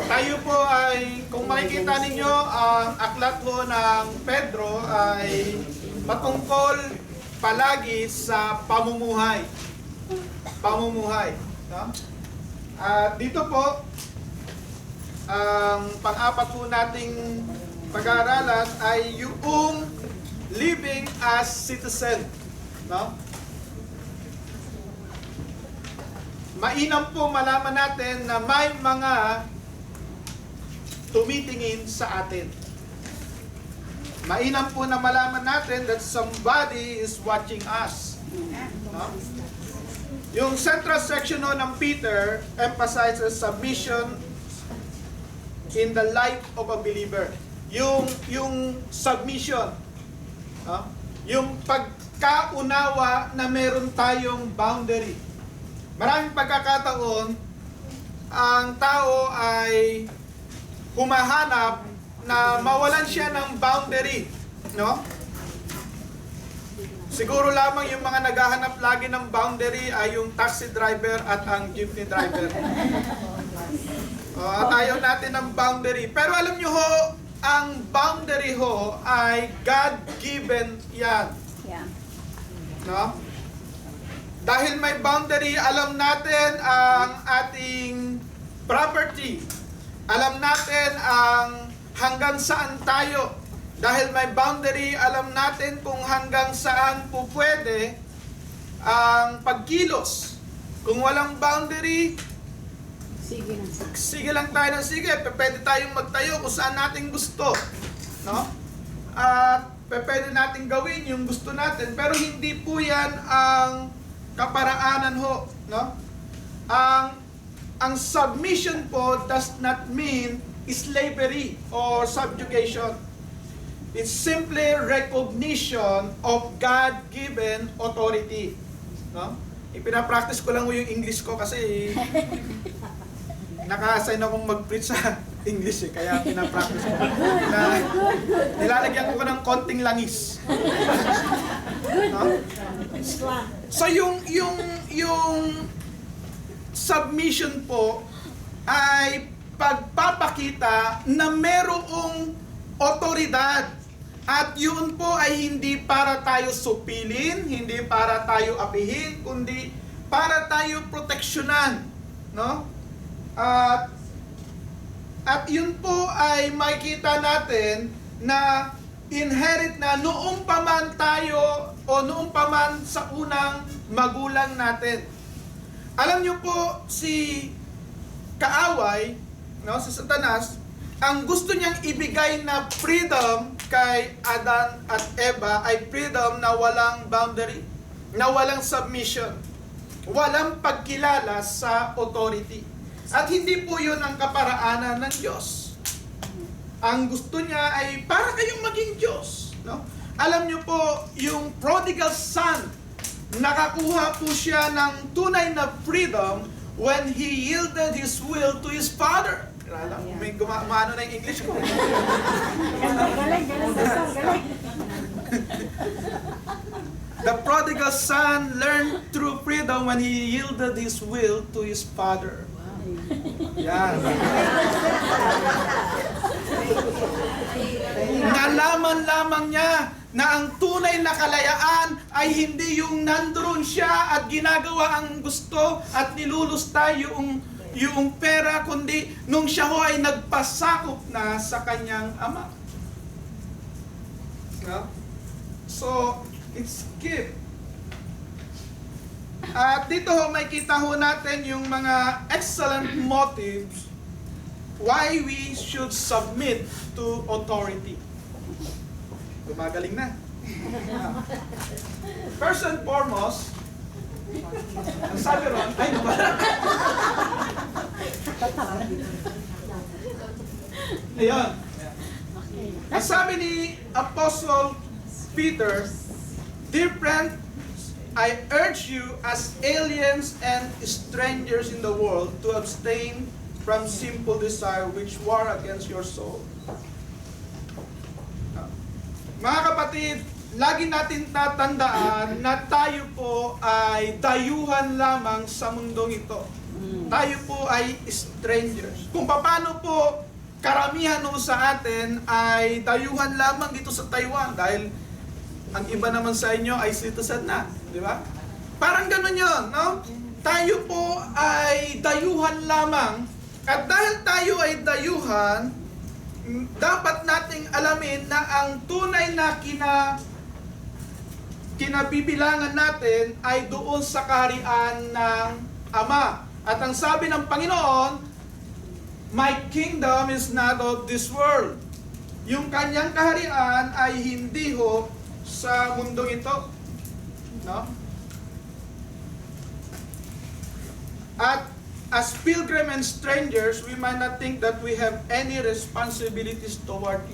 Tayo po ay, kung makikita ninyo, ang aklat po ng Pedro ay patungkol palagi sa pamumuhay. Pamumuhay. No? Dito po, ang pang-apat po nating pag-aaralan ay yung living as citizen. No? Mainam po malaman natin na may mga tumitingin sa atin. Mainam po na malaman natin that somebody is watching us. No? Yung central section ng Peter emphasizes submission in the life of a believer. Yung submission. No? Yung pagkaunawa na meron tayong boundary. Maraming pagkakataon, ang tao ay humahanap na mawalan siya ng boundary, no? Siguro lamang yung mga naghahanap lagi ng boundary ay yung taxi driver at ang jeepney driver. At ayaw natin ng boundary. Pero alam nyo ho, ang boundary ho ay God-given yan. Yeah. No? Dahil may boundary, alam natin ang ating property. Alam natin ang hanggang saan tayo. Dahil may boundary, alam natin kung hanggang saan po pwede ang pagkilos. Kung walang boundary, sige lang tayo ng sige. Pwede tayong magtayo kung saan natin gusto. No? At pwede natin gawin yung gusto natin. Pero hindi po yan ang kaparaanan ho, no? Ang submission po does not mean slavery or subjugation. It's simply recognition of God-given authority, no? Ipinapractice ko lang yung English ko kasi naka-assign akong mag-preach sa English kaya pinapractice ko. Nilalagyan ko ng konting langis. No? So yung submission po ay pagpapakita na merong otoridad at yun po ay hindi para tayo supilin, hindi para tayo apihin, kundi para tayo proteksyonan, no? At yun po ay makikita natin na inherit na noong pa man tayo o noong pa man sa unang magulang natin. Alam nyo po, si kaaway, no, si Satanas, ang gusto niyang ibigay na freedom kay Adan at Eva ay freedom na walang boundary, na walang submission, walang pagkilala sa authority. At hindi po yun ang kaparaanan ng Diyos. Ang gusto niya ay para kayong maging Diyos, no? Alam niyo po, yung prodigal son, nakakuha po siya ng tunay na freedom when he yielded his will to his father. May gumano na yung English ko. The prodigal son learned true freedom when he yielded his will to his father. Yan. Nalaman lamang niya na ang tunay na kalayaan ay hindi yung nandoon siya at ginagawa ang gusto at nilulusta yung pera, kundi nung siya ho ay nagpasakop na sa kanyang ama. No? So, it's gift. At dito ho, may kita ho natin yung mga excellent motives why we should submit to authority. Gumagaling na. First and foremost, ang sabi ron, ay ba? Ayan. Ang sabi ni Apostle Peter, "Dear friend, I urge you as aliens and strangers in the world to abstain from simple desire which war against your soul." Mga kapatid, lagi natin tatandaan na tayo po ay dayuhan lamang sa mundong ito. Tayo po ay strangers. Kung paano po karamihan no sa atin ay dayuhan lamang dito sa Taiwan dahil ang iba naman sa inyo ay citizen na, di ba? Parang ganun yun, no? Tayo po ay dayuhan lamang at dahil tayo ay dayuhan, dapat nating alamin na ang tunay na kinabibilangan natin ay doon sa kaharian ng Ama. At ang sabi ng Panginoon, "My kingdom is not of this world." Yung kanyang kaharian ay hindi ho sa mundong ito. No? At as pilgrim and strangers, we might not think that we have any responsibilities toward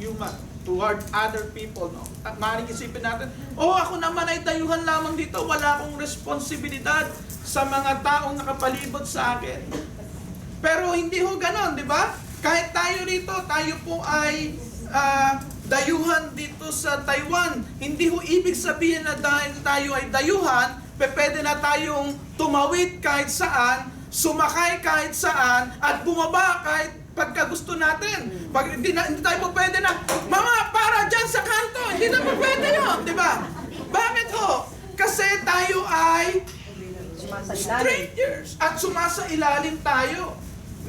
other people, no? At maaaring isipin natin, ako naman ay dayuhan lamang dito, wala akong responsibilidad sa mga taong nakapalibot sa akin. Pero hindi ho ganon, di ba? Kahit tayo rito, tayo po ay dayuhan dito sa Taiwan. Hindi ho ibig sabihin na dahil tayo ay dayuhan, pwede na tayong tumawid kahit saan, sumakay kahit saan, at bumaba kahit pagka gusto natin. Pag hindi tayo po pwede na, "Mama, para dyan sa kanto." Hindi na po pwede yun, di ba? Bakit ho? Kasi tayo ay strangers at sumasailalim tayo.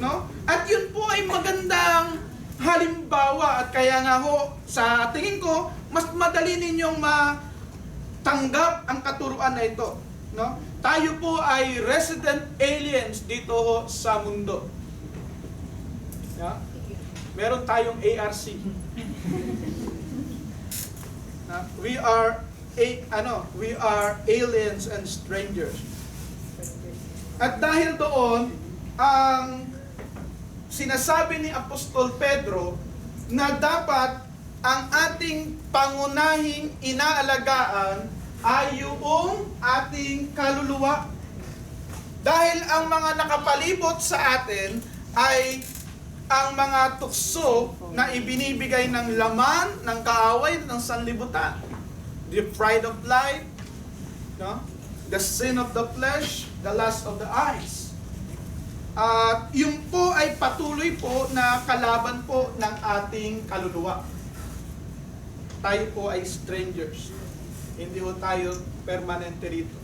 No? At yun po ay magandang halimbawa at kaya nga ho, sa tingin ko, mas madali ninyong matanggap ang katuruan na ito. No? Tayo po ay resident aliens dito ho sa mundo. Yeah? Meron tayong ARC. We are aliens and strangers. At dahil doon, ang sinasabi ni Apostol Pedro na dapat ang ating pangunahing inaalagaan ay yung ating kaluluwa. Dahil ang mga nakapalibot sa atin ay ang mga tukso na ibinibigay ng laman, ng kaaway, ng sanlibutan. The pride of life, no? The sin of the flesh, the lust of the eyes. At yun po ay patuloy po na kalaban po ng ating kaluluwa. Tayo po ay strangers. Hindi po tayo permanente rito.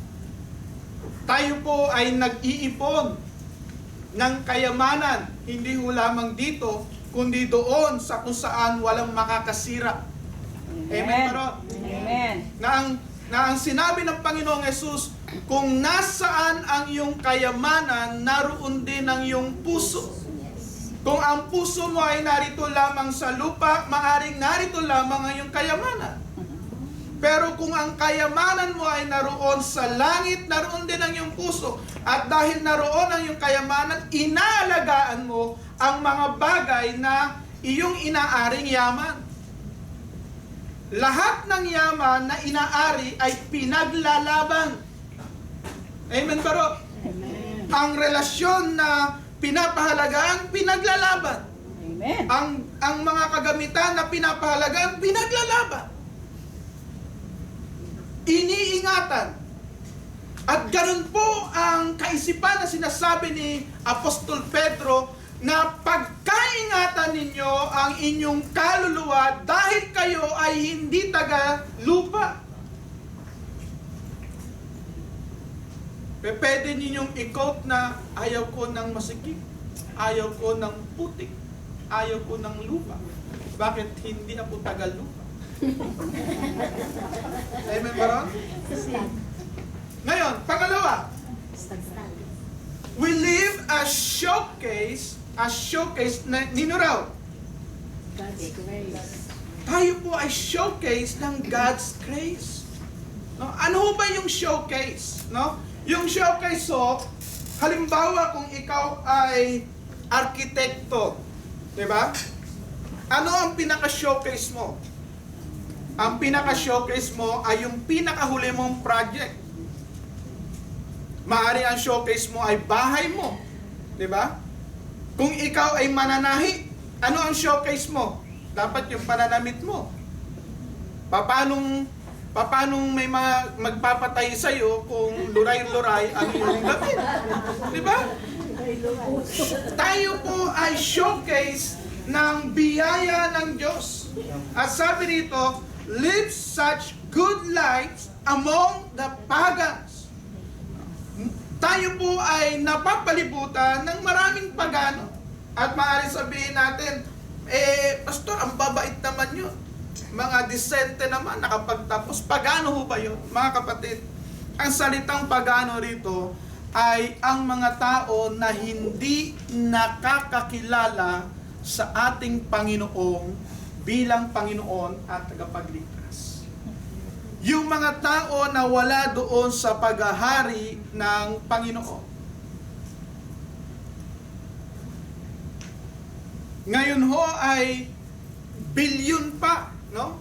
Tayo po ay nag-iipon ng kayamanan, hindi ho lamang dito, kundi doon sa kung saan walang makakasira. Amen, bro? Amen. Na ang sinabi ng Panginoong Yesus, kung nasaan ang iyong kayamanan, naroon din ang iyong puso. Kung ang puso mo ay narito lamang sa lupa, maaring narito lamang ang iyong kayamanan. Pero kung ang kayamanan mo ay naroon sa langit, naroon din ang iyong puso. At dahil naroon ang iyong kayamanan, inaalagaan mo ang mga bagay na iyong inaaring yaman. Lahat ng yaman na inaari ay pinaglalaban. Amen, baro? Amen. Ang relasyon na pinapahalagaan, pinaglalaban. Amen. Ang mga kagamitan na pinapahalagaan, pinaglalaban. Iniingatan. At ganun po ang kaisipan na sinasabi ni Apostol Pedro na pagkaingatan ninyo ang inyong kaluluwa dahil kayo ay hindi taga lupa. Pwede ninyong i-quote na ayaw ko ng masikip, ayaw ko ng putik, ayaw ko ng lupa. Bakit hindi ako taga lupa? Amen ba ron? Ngayon, pangalawa, we live as showcase na nino raw. God's grace. Tayo po ay showcase ng God's grace. No? Ano ho ba yung showcase? No? Yung showcase so, halimbawa kung ikaw ay arkitekto, 'di ba? Ano ang pinaka-showcase mo? Ang pinaka-showcase mo ay yung pinakahuli mong project. Maaari ang showcase mo ay bahay mo. 'Di ba? Kung ikaw ay mananahi, ano ang showcase mo? Dapat yung pananamit mo. Paano may magpapatay sa iyo kung luray-luray ang iyong damit? 'Di ba? Tayo po ay showcase ng biyaya ng Diyos. At sabi dito, live such good lives among the pagans. Tayo po ay napapalibutan ng maraming pagano. At maaari sabihin natin, pastor, ang babait naman yun. Mga disente naman, nakapagtapos. Pagano ho ba yun? Mga kapatid, ang salitang pagano rito ay ang mga tao na hindi nakakakilala sa ating Panginoong bilang Panginoon at tagapagligtas. Yung mga tao na wala doon sa paghahari ng Panginoon. Ngayon ho ay bilyon pa, no?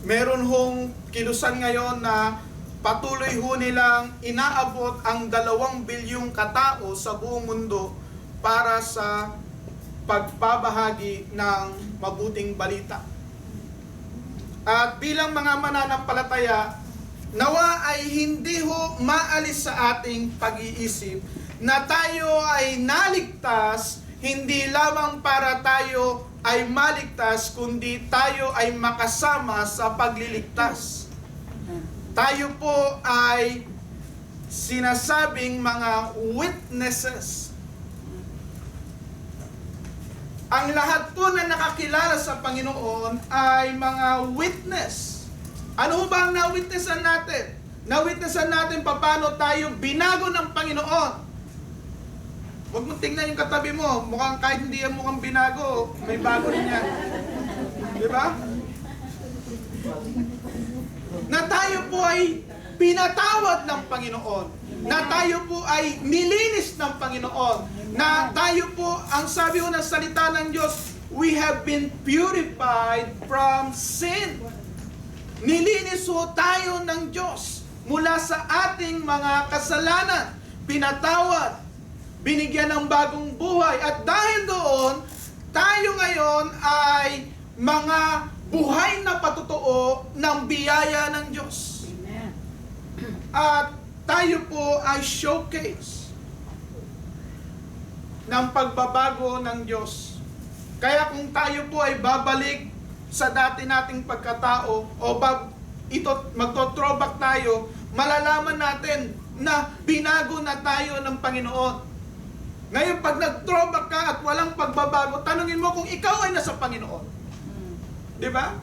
Meron hong kilusan ngayon na patuloy ho nilang inaabot ang 2 bilyong katao sa buong mundo para sa pagpabahagi ng mabuting balita. At bilang mga mananampalataya, nawa ay hindi ho maalis sa ating pag-iisip na tayo ay naligtas hindi lamang para tayo ay maligtas, kundi tayo ay makasama sa pagliligtas. Tayo po ay sinasabing mga witnesses. Ang lahat po na nakakilala sa Panginoon ay mga witness. Ano ba ang na-witnessan natin? Na-witnessan natin paano tayo binago ng Panginoon. Huwag mo tingnan yung katabi mo. Mukhang kahit hindi yan mukhang binago, may bago rin yan. Di ba? Na tayo po ay pinatawad ng Panginoon. Na tayo po ay nilinis ng Panginoon. Na tayo po, ang sabi ko ng salita ng Diyos, we have been purified from sin. Nilinis po tayo ng Diyos mula sa ating mga kasalanan. Pinatawad. Binigyan ng bagong buhay. At dahil doon, tayo ngayon ay mga buhay na patutuo ng biyaya ng Diyos. Amen. At tayo po ay showcase ng pagbabago ng Diyos. Kaya kung tayo po ay babalik sa dati nating pagkatao o magto-throwback tayo, malalaman natin na binago na tayo ng Panginoon. Ngayon, pag nag-throwback ka at walang pagbabago, tanungin mo kung ikaw ay nasa Panginoon. Di ba?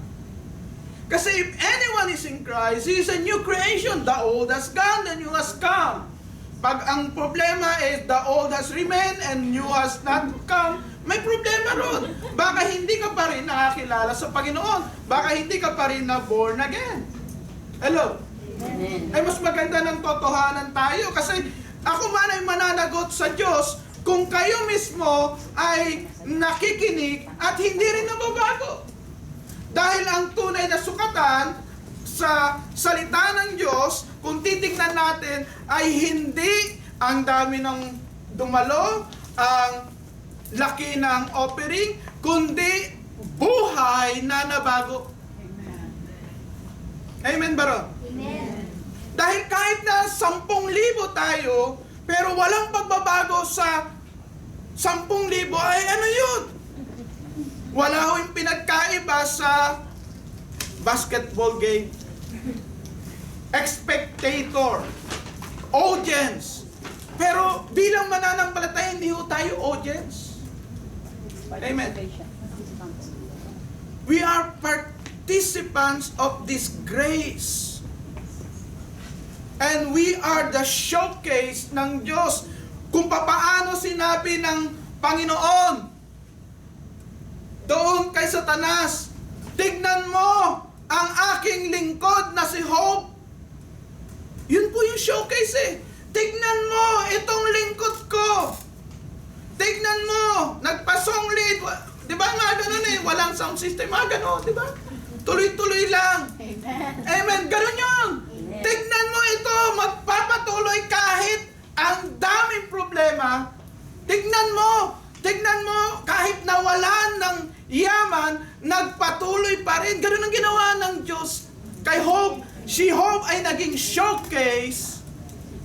Kasi if anyone is in Christ, he is a new creation. The old has gone, the new has come. Pag ang problema is the old has remained and new has not come, may problema ron. Baka hindi ka pa rin nakakilala sa Panginoon. Baka hindi ka pa rin na born again. Hello? Amen. Ay mas maganda ng totohanan tayo kasi ako man ay mananagot sa Diyos kung kayo mismo ay nakikinig at hindi rin nababago. Dahil ang tunay na sukatan sa salita ng Diyos, kung titignan natin, ay hindi ang dami ng dumalo, ang laki ng offering, kundi buhay na nabago. Amen. Amen ba ron? Amen. Dahil kahit na 10,000 tayo, pero walang pagbabago sa 10,000, ay ano yun? Wala ho yung pinagkaiba sa basketball game. Spectator. Audience. Pero bilang mananampalataya, hindi ho tayo audience. Amen. We are participants of this grace. And we are the showcase ng Diyos kung papaano sinabi ng Panginoon doon kay Satanas, tignan mo ang aking lingkod na si Hope. Yun po yung showcase eh. Tignan mo itong lingkod ko. Tignan mo, nagpa-song lead. Di ba nga ganun eh, walang sound system. Ganun, di ba? Tuloy-tuloy lang. Amen. Amen, ganun yun. Tignan mo ito, magpapatuloy kahit ang daming problema. Tignan mo kahit nawalan ng yaman, nagpatuloy pa rin. Ganun ang ginawa ng Diyos kay Hope. Si Hope ay naging showcase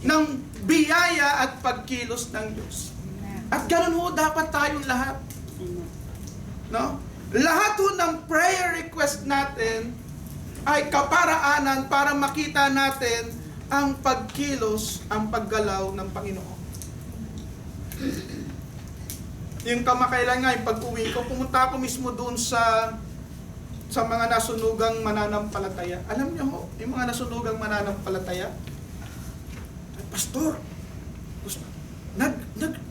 ng biyaya at pagkilos ng Diyos. At ganun ho dapat tayong lahat. No? Lahat ho ng prayer request natin ay kaparaanan para makita natin ang pagkilos, ang paggalaw ng Panginoon. Yung kamakailan nga, yung pag-uwi ko, pumunta ako mismo doon sa mga nasunugang mananampalataya. Alam niyo ho, yung mga nasunugang mananampalataya, ay, Pastor,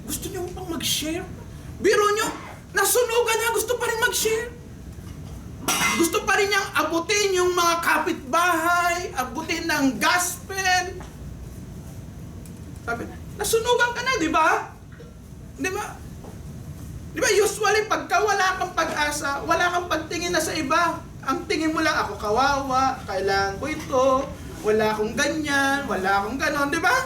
gusto niyo pang mag-share? Biro niyo, nasunugan niya, gusto pa rin mag-share. Gusto pa rin niyang abutin yung mga kapitbahay, abutin ng gospel. Sabi, nasunugan ka na, di ba? Di ba? Di ba, usually, pagka wala kang pag-asa, wala kang pagtingin na sa iba. Ang tingin mo lang, ako kawawa, kailangan ko ito, wala akong ganyan, wala akong ganon, di ba?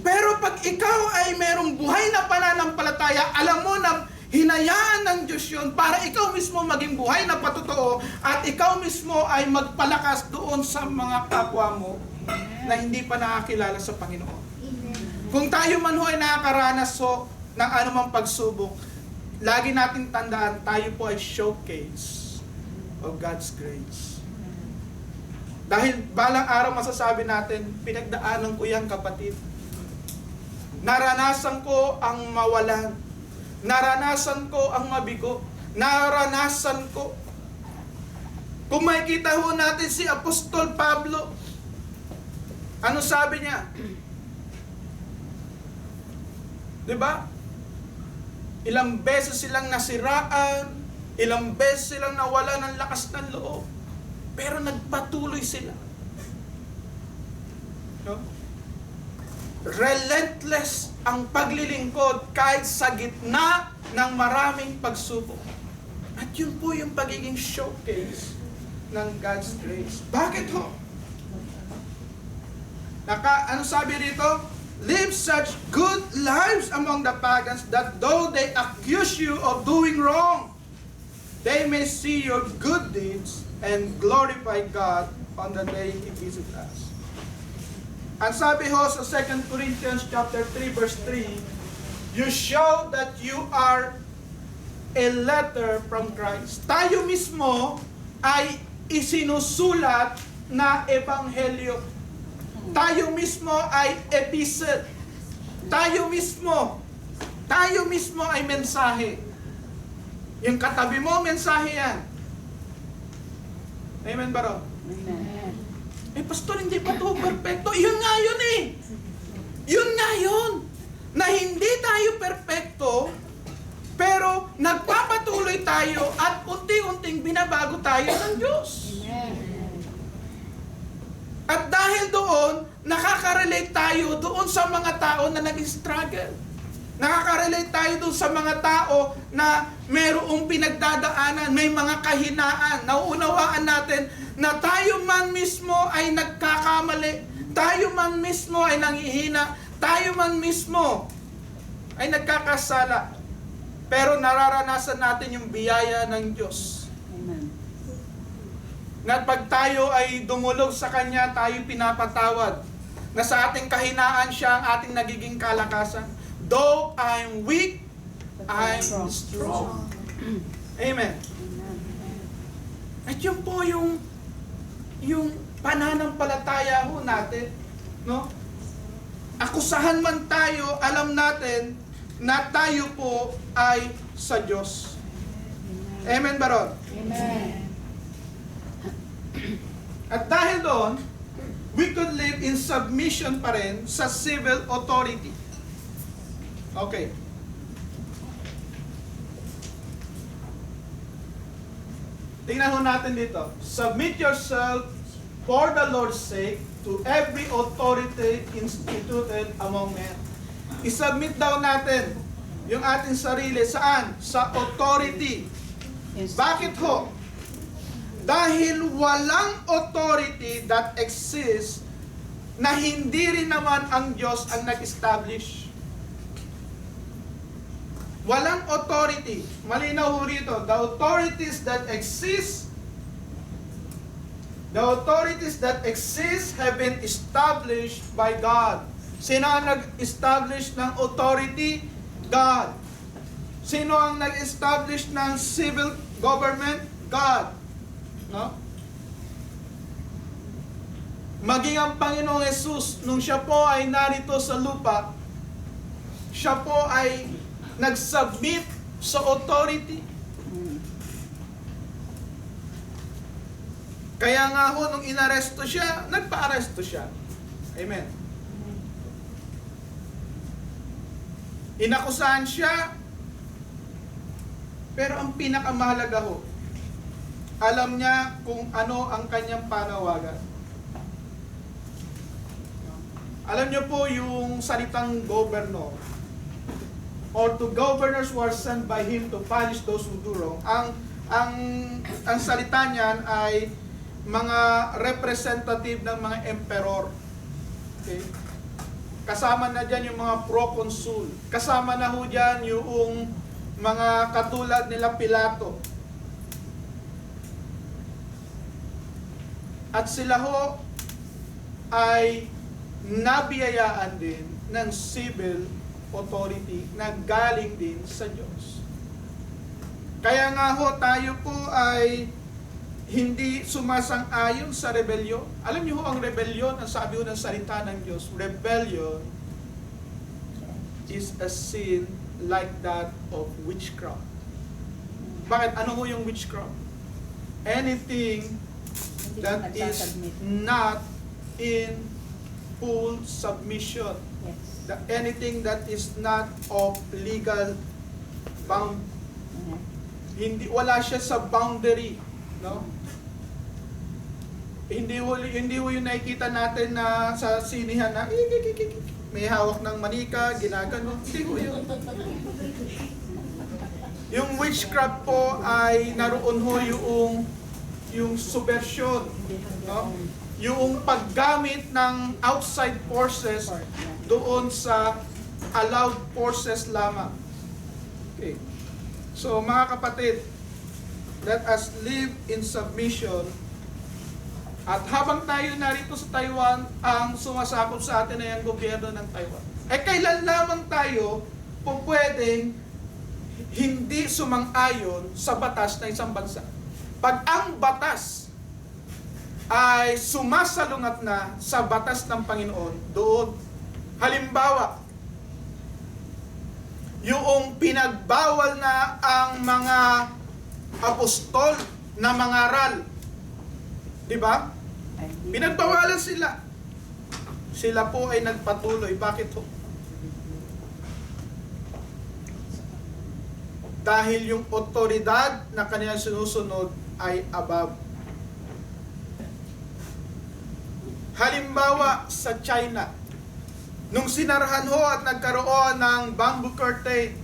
Pero pag ikaw ay merong buhay na pananampalataya, alam mo na hinayaan ng Diyos yun para ikaw mismo maging buhay na patotoo at ikaw mismo ay magpalakas doon sa mga kapwa mo na hindi pa nakakilala sa Panginoon. Kung tayo man ho ay nakakaranas ho ng anumang pagsubok, lagi nating tandaan, tayo po ay showcase of God's grace. Dahil balang araw masasabi natin, pinagdaanan ko yan, kapatid. Naranasan ko ang mawalan. Naranasan ko ang mabigo. Naranasan ko. Kung makikita ho natin si Apostol Pablo, ano sabi niya? Diba? Ilang beses silang nasiraan, ilang beses silang nawala ng lakas ng loob, pero nagpatuloy sila. No? Relentless ang paglilingkod kahit sa gitna ng maraming pagsubok. At yun po yung pagiging showcase ng God's grace. Bakit ho? Ano sabi rito? Live such good lives among the pagans that though they accuse you of doing wrong, they may see your good deeds and glorify God on the day He visits us. Ang sabi ho sa 2 Corinthians chapter 3 verse 3, you show that you are a letter from Christ. Tayo mismo ay isinusulat na ebanghelyo. Tayo mismo ay epistle. Tayo mismo ay mensahe. Yung katabi mo, mensahe yan. Amen ba ro? Amen. Eh, Pastor, hindi pa ito perfecto. Yun nga yun eh. Yun nga yun. Na hindi tayo perfecto, pero nagpapatuloy tayo at unti-unting binabago tayo ng Diyos. Amen. At dahil doon, nakaka-relate tayo doon sa mga tao na nag-struggle. Nakaka-relate tayo doon sa mga tao na mayroong pinagdadaanan, may mga kahinaan. Nauunawaan natin na tayo man mismo ay nagkakamali, tayo man mismo ay nanghihina, tayo man mismo ay nagkakasala. Pero nararanasan natin yung biyaya ng Diyos. Amen. Na pag tayo ay dumulog sa Kanya, tayo pinapatawad. Na sa ating kahinaan siya ang ating nagiging kalakasan. Though I'm weak, I'm strong. Amen. At yun po yung pananampalataya ho natin, no? Akusahan man tayo, alam natin na tayo po ay sa Diyos. Amen ba ron? Amen. At dahil doon, we could live in submission pa rin sa civil authority. Okay. Tingnan ho natin dito. Submit yourself for the Lord's sake to every authority instituted among men. I-submit daw natin yung ating sarili saan? Sa authority. Bakit ho? Dahil walang authority that exists na hindi rin naman ang Diyos ang nag-establish. Walang authority. Malinaw ho rito. The authorities that exist have been established by God. Sino ang nag-establish ng authority? God. Sino ang nag-establish ng civil government? God. No? Maging ang Panginoong Jesus, nung siya po ay narito sa lupa, siya po ay nag-submit sa authority. Kaya nga ho, nung inaresto siya, nagpa-aresto siya. Amen. Inakusahan siya, pero ang pinakamahalaga ho, alam niya kung ano ang kanyang panawagan. Alam niyo po yung salitang governor, or to governors who are sent by him to punish those who do wrong. Ang salita niyan ay mga representative ng mga emperor. Okay? Kasama na dyan yung mga proconsul. Kasama na ho dyan yung mga katulad nila Pilato. At sila ho ay nabiyayaan din ng civil authority na galing din sa Diyos. Kaya nga ho, tayo po ay hindi sumasang-ayon sa rebelyon. Alam niyo ho, ang rebelyon, ang sabi ho ng salita ng Diyos, rebellion is a sin like that of witchcraft. Bakit? Ano ho yung witchcraft? Anything that is not in full submission. Yes. Anything that is not of legal bound. Hindi, wala siya sa boundary, no? Hindi ho yung nakikita natin na sa sinihan na may hawak ng manika, ginagano. Hindi ho yun. Yung witchcraft po ay naroon ho yung subversion, no? Yung paggamit ng outside forces doon sa allowed forces lamang. Okay. So mga kapatid, let us live in submission. At habang tayo narito sa Taiwan, ang sumasakop sa atin ay ang gobyerno ng Taiwan. Eh kailan lamang tayo po pwedeng hindi sumang-ayon sa batas ng isang bansa? Pag ang batas ay sumasalungat na sa batas ng Panginoon, doon, halimbawa, yung pinagbawal na ang mga apostol na mangaral, di ba? Pinagbawalan sila. Sila po ay nagpatuloy. Bakit po? Dahil yung otoridad na kanilang sinusunod ay above. Halimbawa sa China, nung sinarahan ho at nagkaroon ng bamboo curtain,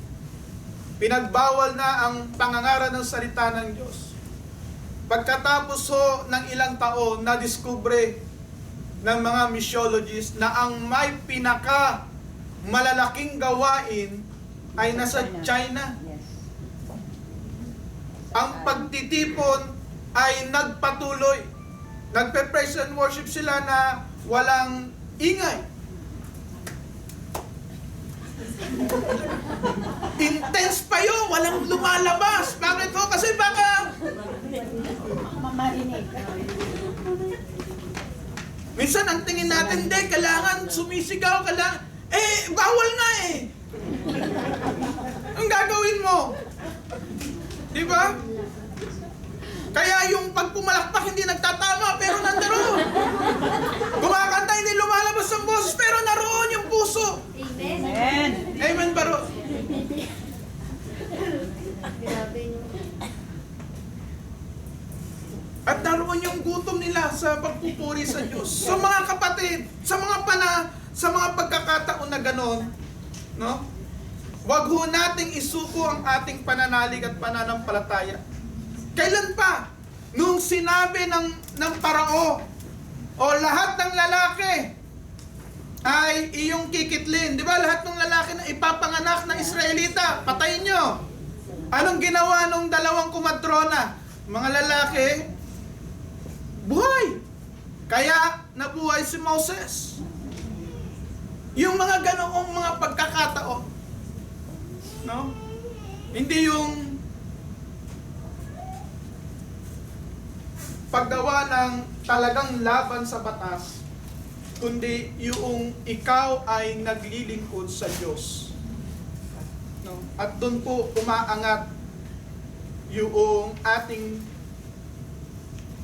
pinagbawal na ang pangangaral ng salita ng Diyos. Pagkatapos ho ng ilang taon, nadiskubre ng mga missiologists na ang may pinaka malalaking gawain ay nasa China. Ang pagtitipon ay nagpatuloy. Nagpe-praise and worship sila na walang ingay. Intense pa yun, walang lumalabas. Bakit ho? Kasi baka Mamarinig. minsan ang tingin natin, hindi, kailangan sumisigaw, kailangan, bawal na eh. Ang gagawin mo? Di ba? Kaya yung pagpumalakpak hindi nagtatama, pero nandaroon. Kumakanta, hindi lumalabas ang boses, pero naroon yung puso. Amen. Amen, baro. At naroon yung gutom nila sa pagpupuri sa Diyos. So mga kapatid, sa mga pagkakataon na ganon, no? Wag ho nating isuko ang ating pananalig at pananampalataya. Kailan pa? Nung sinabi ng parao, o lahat ng lalaki ay iyong kikitlin. Di ba? Lahat ng lalaki na ipapanganak na Israelita, patayin nyo. Anong ginawa nung dalawang kumadrona? Mga lalaki, buhay. Kaya nabuhay si Moses. Yung mga ganoong mga pagkakataon. No? Hindi yung paggawa ng talagang laban sa batas, kundi yung ikaw ay naglilingkod sa Diyos. No? At doon po umaangat yung ating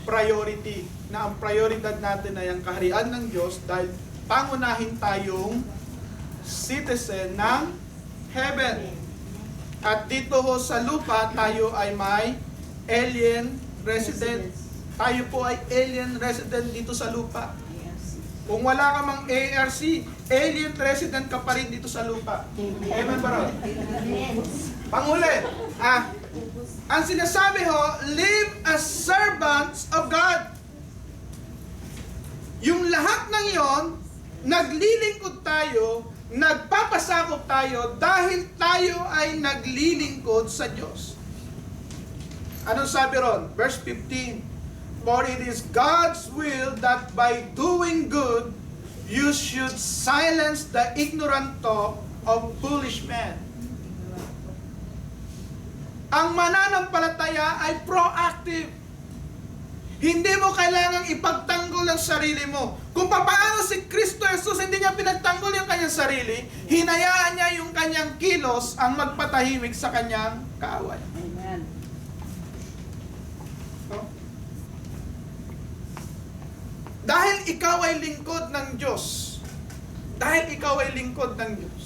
priority, na ang prioridad natin ay ang kaharian ng Diyos dahil pangunahin tayong citizen ng heaven. At dito ho sa lupa, tayo ay may alien resident. Tayo po ay alien resident dito sa lupa. Kung wala ka mang ARC, alien resident ka pa rin dito sa lupa. Amen ba ron? Panghuli, ang sinasabi ho, live as servants of God. Yung lahat ng yon, naglilingkod tayo, nagpapasakop tayo dahil tayo ay naglilingkod sa Diyos. Anong sabi ron? Verse 15. For it is God's will that by doing good, you should silence the ignorant talk of foolish men. Ang mananampalataya ay proactive. Hindi mo kailangang ipagtanggol ang sarili mo. Kung paano si Kristo Jesus, hindi niya pinagtanggol yung kanyang sarili, hinayaan niya yung kanyang kilos ang magpatahimik sa kanyang kaaway. Amen. No? Dahil ikaw ay lingkod ng Diyos. Dahil ikaw ay lingkod ng Diyos.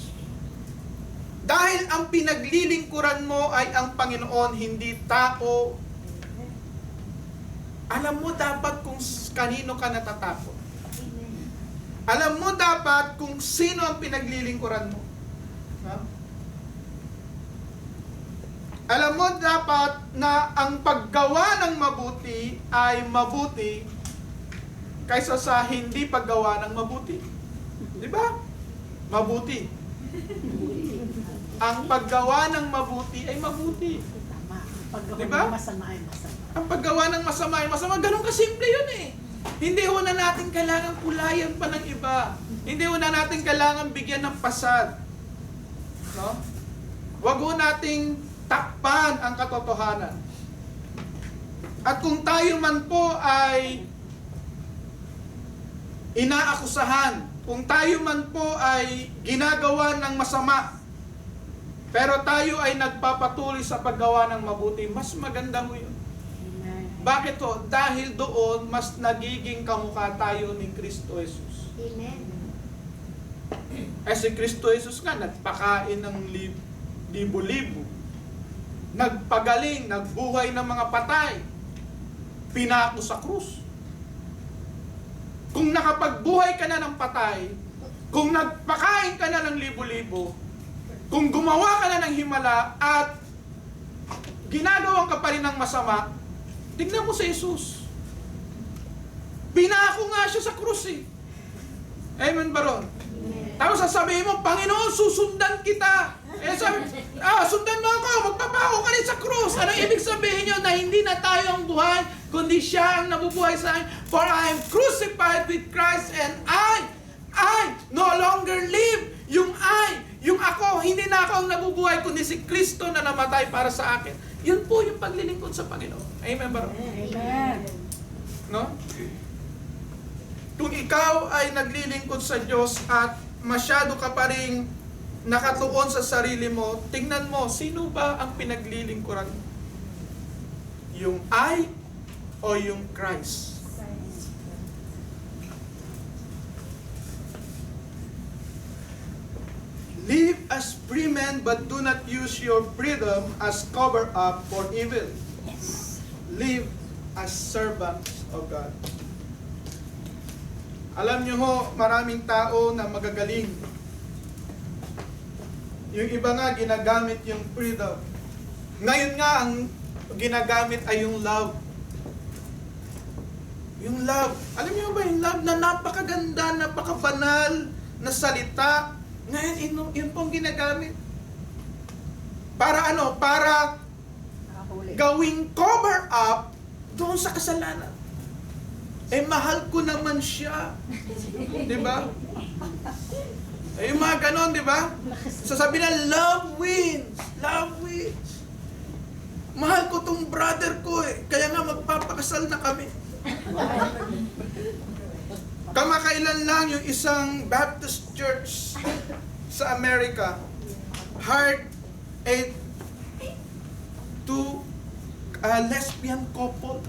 Dahil ang pinaglilingkuran mo ay ang Panginoon, hindi tao. Alam mo dapat kung kanino ka natatakot. Alam mo dapat kung sino ang pinaglilingkuran mo. Ha? Alam mo dapat na ang paggawa ng mabuti ay mabuti kaysa sa hindi paggawa ng mabuti. Di ba? Mabuti. Ang paggawa ng mabuti ay mabuti. Tama. Paggawa Diba? ng masama ay masama. Ang paggawa ng masama ay masama. Ganun kasimple yun eh. Hindi ho na natin kailangan kulayan pa ng iba. Hindi ho na natin kailangan bigyan ng pasad. No? Wag ho nating takpan ang katotohanan. At kung tayo man po ay inaakusahan, kung tayo man po ay ginagawa ng masama, pero tayo ay nagpapatuloy sa paggawa ng mabuti, mas maganda mo yun. Amen. Bakit to? Dahil doon, mas nagiging kamukha tayo ni Kristo Jesus. Amen. Si Kristo Jesus nga, nagpakain ng libo-libo. Nagpagaling, nagbuhay ng mga patay. Pinako sa krus. Kung nakapagbuhay ka na ng patay, kung nagpakain ka na ng libo-libo, kung gumawa ka na ng himala at ginagawa ka pa rin ng masama, tignan mo si Jesus. Pinako nga siya sa krus eh. Amen ba ron? Tapos sasabihin mo, Panginoon, susundan kita. Sabi, sundan mo ako, magpapako ka rin sa krus. Anong ibig sabihin nyo? Na hindi na tayo ang buhay, kundi siya ang nabubuhay sa akin. For I am crucified with Christ and I no longer live. Yung ako, hindi na ako ang nabubuhay, kundi si Kristo na namatay para sa akin. Yun po yung paglilingkod sa Panginoon. Amen ba? Amen. No? Kung ikaw ay naglilingkod sa Diyos at masyado ka pa rin nakatuon sa sarili mo, tingnan mo, sino ba ang pinaglilingkuran mo? Yung I o yung Christ? Live as free men, but do not use your freedom as cover up for evil. Live as servants of God. Alam niyo ho, maraming tao na magagaling. Yung iba nga, ginagamit yung freedom. Ngayon nga, ang ginagamit ay yung love. Yung love. Alam niyo ba yung love na napakaganda, napakabanal na salita? Ngayon, yun pong ginagamit. Para ano? Para Nakahuli. gawing cover up doon sa kasalanan. Mahal ko naman siya. Di ba? Eh, yung mga ganon, di ba? Sasabi na, love wins. Love wins. Mahal ko tong brother ko eh. Kaya nga magpapakasal na kami. Kamakailan lang yung isang Baptist church sa Amerika hired a lesbian couple.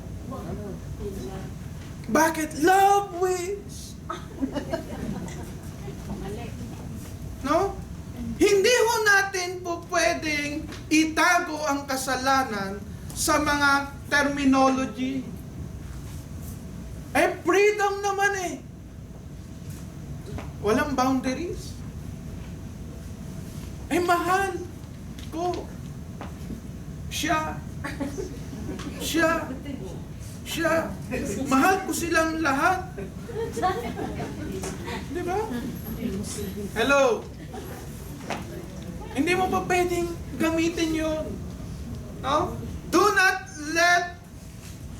Bakit? Love wins. No? Hindi ho natin po pwedeng itago ang kasalanan sa mga terminology. Eh, freedom naman eh. Walang boundaries. Eh, mahal ko. Siya. Mahal ko silang lahat. Di ba? Hello? Hindi mo pa pwedeng gamitin yun. No? Do not let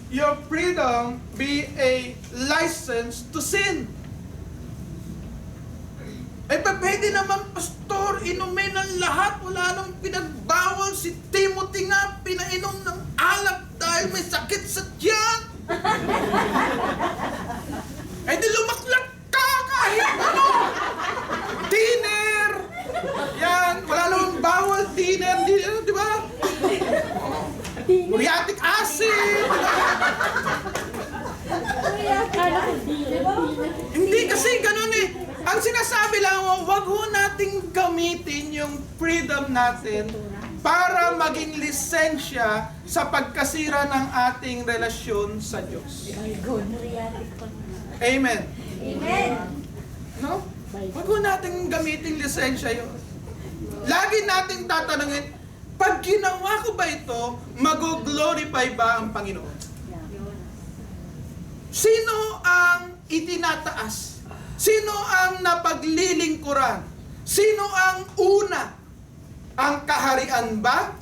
your freedom be a license to sin. Ay, pwede naman, pastor, inumin ng lahat. Wala nang pinagbawal. Si Timothy nga, pinainom ng alak dahil may sakit sa tiyan. Ay, di lumaklak ka kahit ano. Dinner. Yan, wala namang bawal dinner, di ba? Muriatic acid. Hindi kasi ganun eh. Ang sinasabi lang, wag ho nating gamitin yung freedom natin para maging lisensya sa pagkasira ng ating relasyon sa Diyos. Amen. Amen. No? Wag ho nating gamitin lisensya yun. Lagi nating tatanungin, pag ginawa ko ba ito, mag-glorify ba ang Panginoon? Sino ang itinataas? Sino ang napaglilingkuran? Sino ang una? Ang kaharian ba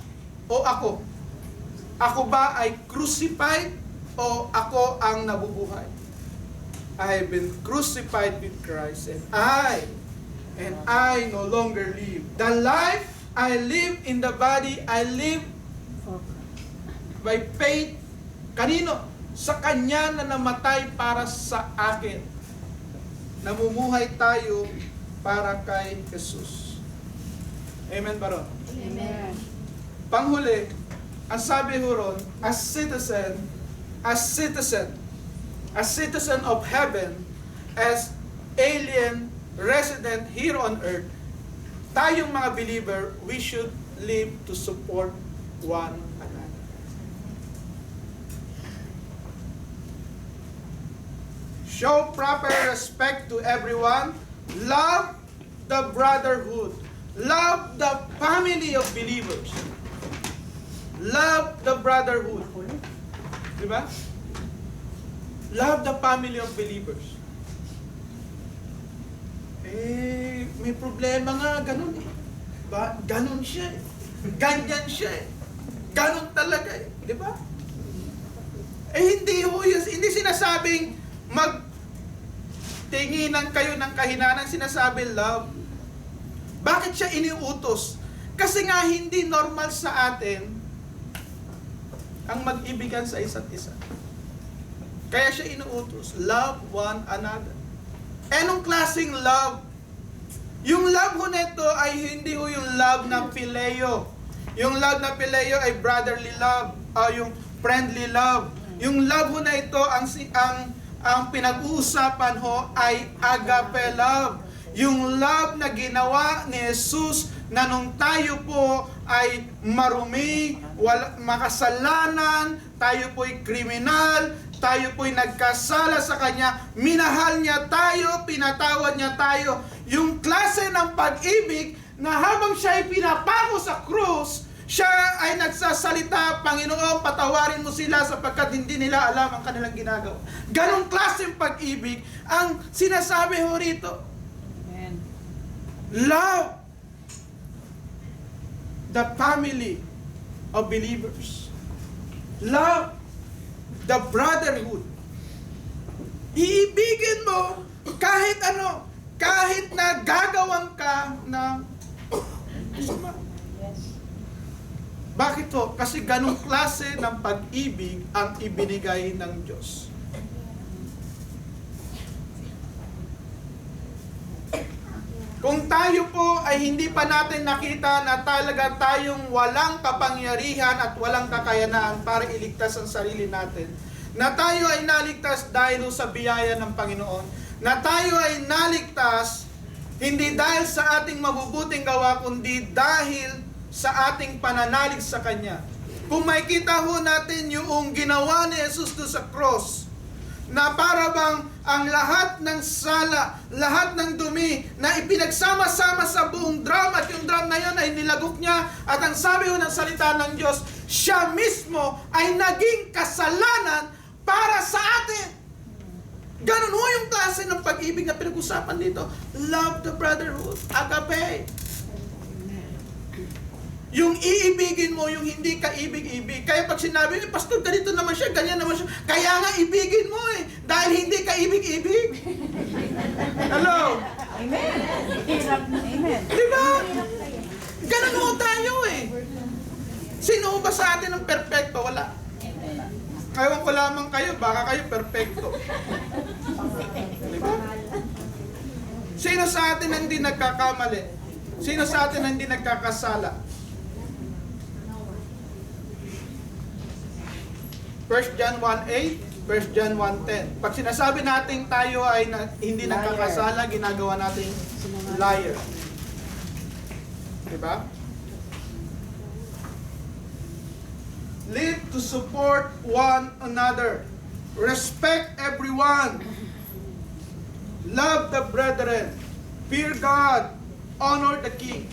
o ako? Ako ba ay crucified o ako ang nabubuhay? I have been crucified with Christ and I no longer live. The life I live in the body, I live by faith. Kanino? Sa Kanya na namatay para sa akin. Namumuhay tayo para kay Jesus. Amen ba ron? Amen. Panghuli, ang sabi ho ron, as citizen of heaven, as alien resident here on earth, tayong mga believer, we should live to support one another. Show proper respect to everyone. Love the brotherhood. Love the family of believers. Love the brotherhood. Diba? Love the family of believers. Eh, may problema nga, ganun eh. Ba? Ganun siya eh. Ganyan siya eh. Ganun talaga eh. Di ba? Eh, hindi sinasabing magtinginan kayo ng kahinaan, sinasabi love. Bakit siya iniutos? Kasi nga hindi normal sa atin ang mag-ibigan sa isa't isa. Kaya siya inuutos, love one another. Anong klaseng love? Yung love ho nito ay hindi ho yung love na phileo. Yung love na phileo ay brotherly love, yung friendly love. Yung love ho na ito, ang pinag-uusapan ho ay agape love. Yung love na ginawa ni Jesus na nung tayo po ay marumi, makasalanan, tayo po'y kriminal, tayo po'y nagkasala sa Kanya, minahal niya tayo, pinatawad niya tayo. Yung klase ng pag-ibig na habang siya ay pinapako sa krus, siya ay nagsasalita, Panginoon, patawarin mo sila sapagkat hindi nila alam ang kanilang ginagawa. Ganong klaseng pag-ibig ang sinasabi ho rito. Amen. Love the family of believers. Love the brotherhood. Iibigin mo kahit ano, kahit na gagawan ka ng masama. Bakit to? Kasi ganong klase ng pag-ibig ang ibinigay ng Diyos. Kung tayo po ay hindi pa natin nakita na talaga tayong walang kapangyarihan at walang kakayanaan para iligtas ang sarili natin, na tayo ay naligtas dahil sa biyaya ng Panginoon, na tayo ay naligtas hindi dahil sa ating mabubuting gawa, kundi dahil sa ating pananalig sa Kanya. Kung makikita ho natin yung ginawa ni Jesus doon sa cross, na para bang ang lahat ng sala, lahat ng dumi na ipinagsama-sama sa buong drum, at yung drum na yun ay nilagok niya, at ang sabi ho ng salita ng Diyos, siya mismo ay naging kasalanan para sa atin. Ganun ho yung klase ng pag-ibig na pinag-usapan dito. Love the brotherhood, agape. Yung iibigin mo, yung hindi ka ibig-ibig. Kaya pag sinabi niyo, Pastor, ganito naman siya, ganyan naman siya. Kaya nga ibigin mo eh. Dahil hindi ka ibig-ibig. Hello? Amen. Amen. Di ba? Ganun ho tayo eh. Sino ba sa atin ang perfecto? Wala. Ewan ko lamang kayo, baka kayo perfecto. Di ba? Sino sa atin ang hindi nagkakamali? Sino sa atin ang hindi nagkakasala? 1 John 1:8, 1 John 1:10. Pag sinasabi natin tayo ay hindi nagkakasala, ginagawa nating liar. Diba? Live to support one another. Respect everyone. Love the brethren. Fear God. Honor the King.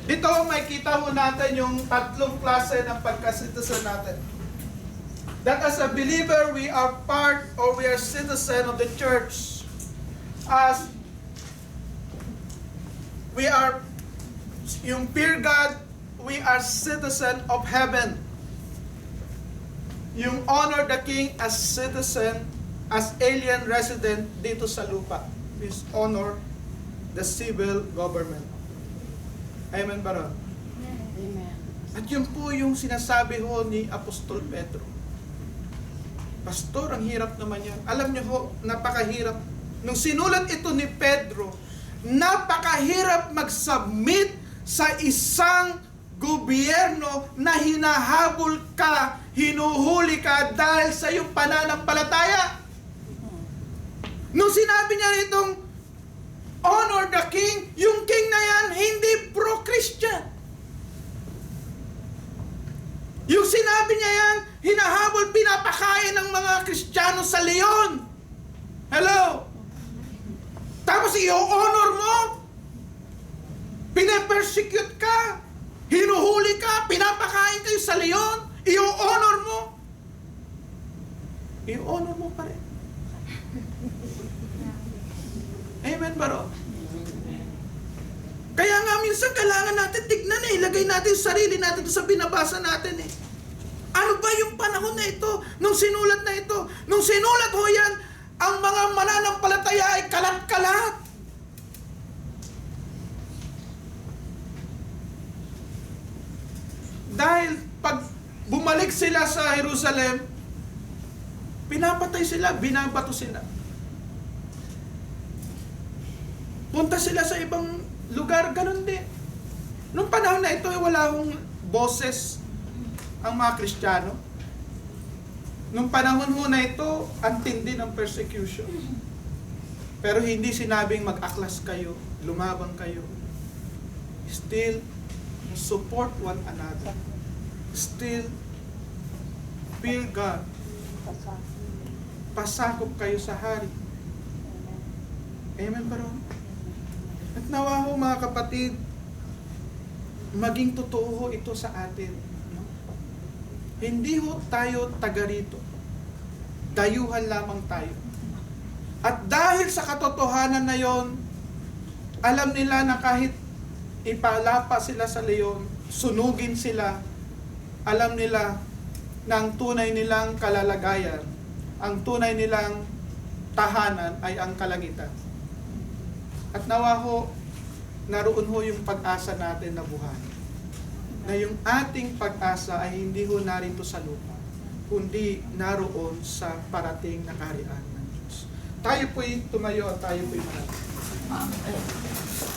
Dito may kita ho natin yung tatlong klase ng pagkasitizen natin. That as a believer, we are part or we are citizen of the church. As we are, yung fear God, we are citizen of heaven. Yung honor the King as citizen, as alien resident dito sa lupa. Is honor the civil government. Amen ba ron? Amen. At yun po yung sinasabi ho ni Apostol Pedro. Pastor, ang hirap naman yan. Alam niyo ho, napakahirap. Nung sinulat ito ni Pedro, napakahirap mag-submit sa isang gobyerno na hinahabol ka, hinuhuli ka dahil sa iyong pananampalataya. Nung sinabi niya itong honor the King, yung king na yan, hindi pro-Christian. Yung sinabi niya yan, hinahabol, pinapakain ng mga Kristiyano sa leon. Hello? Tapos i-honor mo, pinapersecute ka, hinuhuli ka, pinapakain kayo sa leon, i-honor mo. I-honor mo pa rin. Amen ba ro? Kaya nga minsan kailangan natin tignan eh, ilagay natin yung sarili natin sa binabasa natin eh. Ano ba yung panahon na ito? Nung sinulat na ito? Nung sinulat ho yan, ang mga mananampalataya ay kalat-kalat. Dahil pag bumalik sila sa Jerusalem, pinapatay sila, binabato sila. Punta sila sa ibang lugar, ganun din. Nung panahon na ito, wala akong boses ang mga Kristiyano. Nung panahon ho na ito, ang tindi ng persecution. Pero hindi sinabing mag-aklas kayo, lumabang kayo. Still, support one another. Still, fear God. Pasakop kayo sa hari. Amen ba ron? At nawa ho mga kapatid, maging totoo ho ito sa atin. No? Hindi ho tayo taga rito. Dayuhan lamang tayo. At dahil sa katotohanan na yon, alam nila na kahit ipalapa sila sa leon, sunugin sila, alam nila na ang tunay nilang kalalagayan, ang tunay nilang tahanan ay ang kalangitan. At nawa ho, naroon ho yung pag-asa natin na buhay. Na yung ating pag-asa ay hindi ho narito sa lupa, kundi naroon sa parating na kaharian ng Diyos. Tayo po'y tumayo at tayo po'y manalangin.